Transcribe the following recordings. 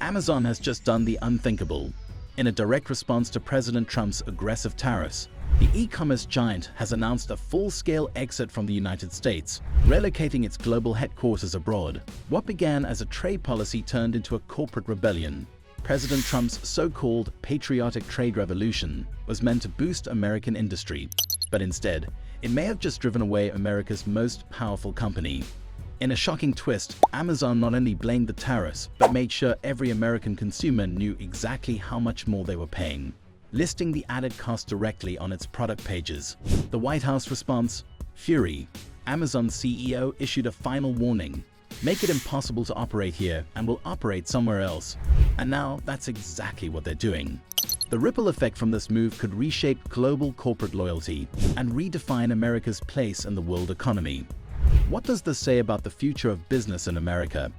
Amazon has just done the unthinkable. In a direct response to President Trump's aggressive tariffs, the e-commerce giant has announced a full-scale exit from the United States, relocating its global headquarters abroad. What began as a trade policy turned into a corporate rebellion. President Trump's so-called patriotic trade revolution was meant to boost American industry, but instead, it may have just driven away America's most powerful company. In a shocking twist, Amazon not only blamed the tariffs, but made sure every American consumer knew exactly how much more they were paying, listing the added cost directly on its product pages. The White House response? Fury. Amazon's CEO issued a final warning. Make it impossible to operate here and we'll operate somewhere else. And now that's exactly what they're doing. The ripple effect from this move could reshape global corporate loyalty and redefine America's place in the world economy. What does this say about the future of business in America?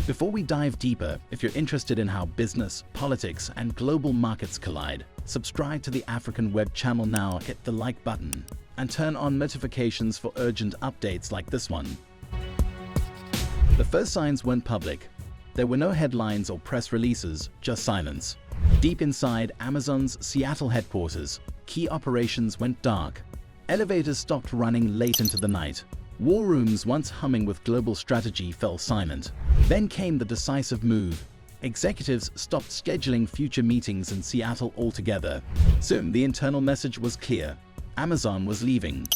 Before we dive deeper, if you're interested in how business, politics, and global markets collide, subscribe to the African Web channel now, hit the like button, and turn on notifications for urgent updates like this one. The first signs went public. There were no headlines or press releases, just silence. Deep inside Amazon's Seattle headquarters, key operations went dark. Elevators stopped running late into the night. War rooms once humming with global strategy fell silent. Then came the decisive move. Executives stopped scheduling future meetings in Seattle altogether. Soon, the internal message was clear. Amazon was leaving.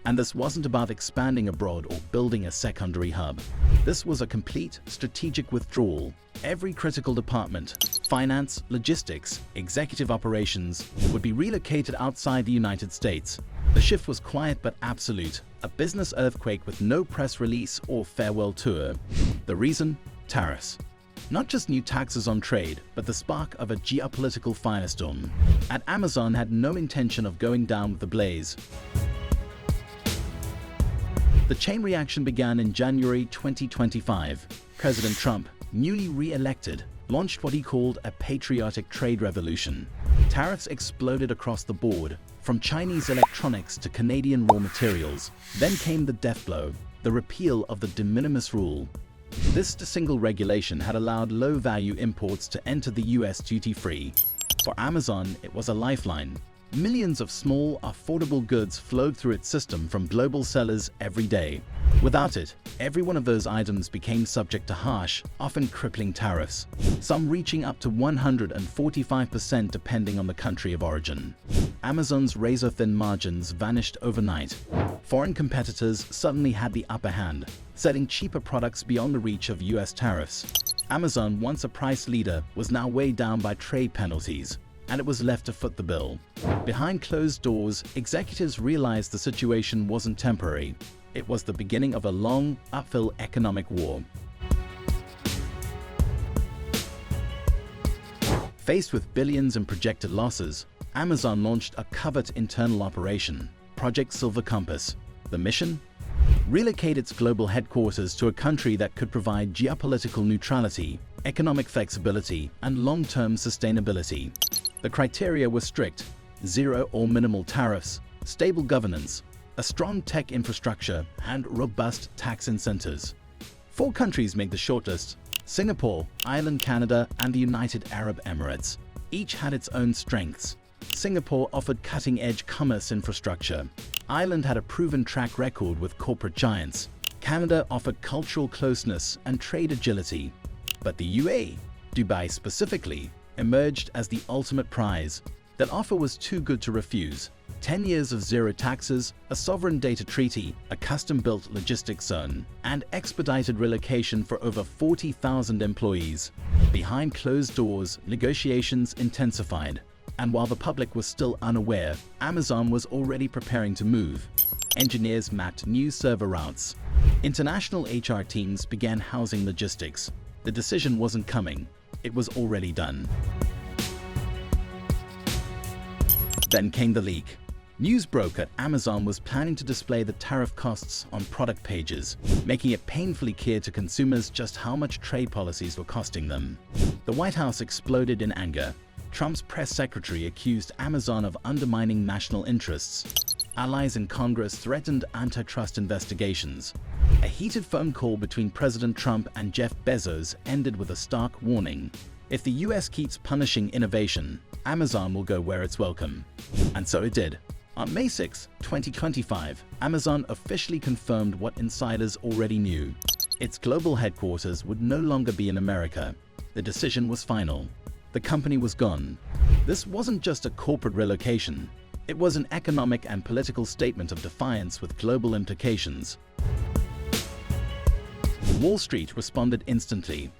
And this wasn't about expanding abroad or building a secondary hub. This was a complete strategic withdrawal. Every critical department, finance, logistics, executive operations, would be relocated outside the United States. The shift was quiet but absolute, a business earthquake with no press release or farewell tour. The reason? Tariffs. Not just new taxes on trade, but the spark of a geopolitical firestorm. And Amazon had no intention of going down with the blaze. The chain reaction began in January 2025. President Trump, newly re-elected, launched what he called a patriotic trade revolution. Tariffs exploded across the board, from Chinese electronics to Canadian raw materials. Then came the death blow, the repeal of the de minimis rule. This single regulation had allowed low-value imports to enter the US duty-free. For Amazon, it was a lifeline. Millions of small, affordable goods flowed through its system from global sellers every day. Without it, every one of those items became subject to harsh, often crippling tariffs, some reaching up to 145% depending on the country of origin. Amazon's razor-thin margins vanished overnight. Foreign competitors suddenly had the upper hand, selling cheaper products beyond the reach of US tariffs. Amazon, once a price leader, was now weighed down by trade penalties, and it was left to foot the bill. Behind closed doors, executives realized the situation wasn't temporary. It was the beginning of a long, uphill economic war. Faced with billions in projected losses, Amazon launched a covert internal operation, Project Silver Compass. The mission? Relocate its global headquarters to a country that could provide geopolitical neutrality, economic flexibility, and long-term sustainability. The criteria were strict: zero or minimal tariffs, stable governance, a strong tech infrastructure, and robust tax incentives. 4 countries made the shortlist: Singapore, Ireland, Canada, and the United Arab Emirates. Each had its own strengths. Singapore offered cutting-edge commerce infrastructure. Ireland had a proven track record with corporate giants. Canada offered cultural closeness and trade agility. But the UAE, Dubai specifically, emerged as the ultimate prize. That offer was too good to refuse. 10 years of zero taxes, a sovereign data treaty, a custom-built logistics zone, and expedited relocation for over 40,000 employees. Behind closed doors, negotiations intensified. And while the public was still unaware, Amazon was already preparing to move. Engineers mapped new server routes. International HR teams began housing logistics. The decision wasn't coming. It was already done. Then came the leak. News broke that Amazon was planning to display the tariff costs on product pages, making it painfully clear to consumers just how much trade policies were costing them. The White House exploded in anger. Trump's press secretary accused Amazon of undermining national interests. Allies in Congress threatened antitrust investigations. A heated phone call between President Trump and Jeff Bezos ended with a stark warning: If the US keeps punishing innovation, Amazon will go where it's welcome. And so it did. On May 6, 2025, Amazon officially confirmed what insiders already knew. Its global headquarters would no longer be in America. The decision was final. The company was gone. This wasn't just a corporate relocation. It was an economic and political statement of defiance with global implications. Wall Street responded instantly.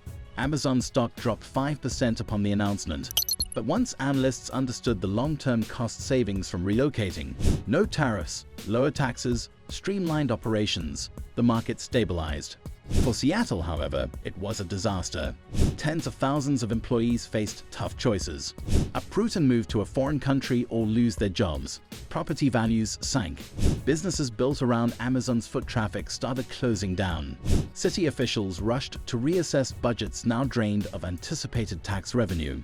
Amazon stock dropped 5% upon the announcement. But once analysts understood the long-term cost savings from relocating, no tariffs, lower taxes, streamlined operations, the market stabilized. For Seattle, however, it was a disaster. Tens of thousands of employees faced tough choices. Uproot and move to a foreign country or lose their jobs. Property values sank. Businesses built around Amazon's foot traffic started closing down. City officials rushed to reassess budgets now drained of anticipated tax revenue.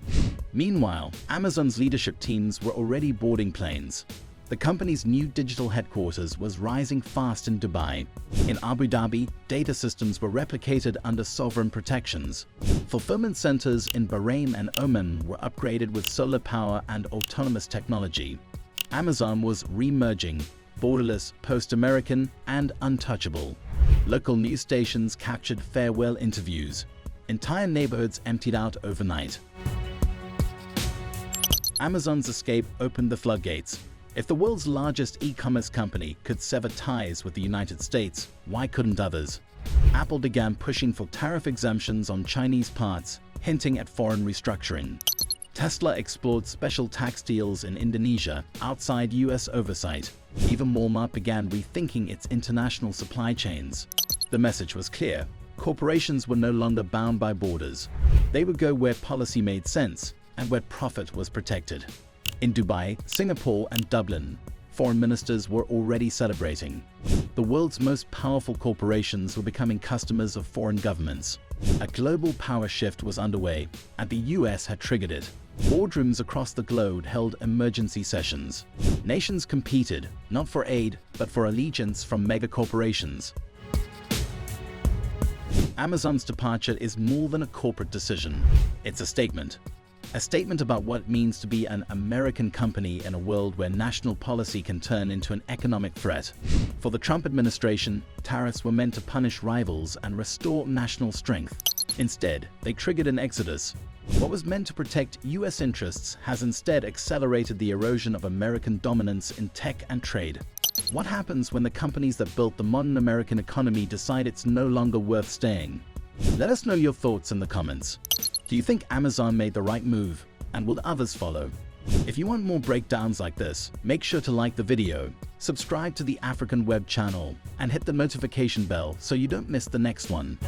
Meanwhile, Amazon's leadership teams were already boarding planes. The company's new digital headquarters was rising fast in Dubai. In Abu Dhabi, data systems were replicated under sovereign protections. Fulfillment centers in Bahrain and Oman were upgraded with solar power and autonomous technology. Amazon was re-emerging, borderless, post-American, and untouchable. Local news stations captured farewell interviews. Entire neighborhoods emptied out overnight. Amazon's escape opened the floodgates. If the world's largest e-commerce company could sever ties with the United States, why couldn't others? Apple began pushing for tariff exemptions on Chinese parts, hinting at foreign restructuring. Tesla explored special tax deals in Indonesia outside US oversight. Even Walmart began rethinking its international supply chains. The message was clear. Corporations were no longer bound by borders. They would go where policy made sense and where profit was protected. In Dubai, Singapore, and Dublin, foreign ministers were already celebrating. The world's most powerful corporations were becoming customers of foreign governments. A global power shift was underway, and the US had triggered it. Boardrooms across the globe held emergency sessions. Nations competed, not for aid, but for allegiance from megacorporations. Amazon's departure is more than a corporate decision. It's a statement. A statement about what it means to be an American company in a world where national policy can turn into an economic threat. For the Trump administration, tariffs were meant to punish rivals and restore national strength. Instead, they triggered an exodus. What was meant to protect US interests has instead accelerated the erosion of American dominance in tech and trade. What happens when the companies that built the modern American economy decide it's no longer worth staying? Let us know your thoughts in the comments. Do you think Amazon made the right move, and will others follow? If you want more breakdowns like this, make sure to like the video, subscribe to the African Web channel, and hit the notification bell so you don't miss the next one.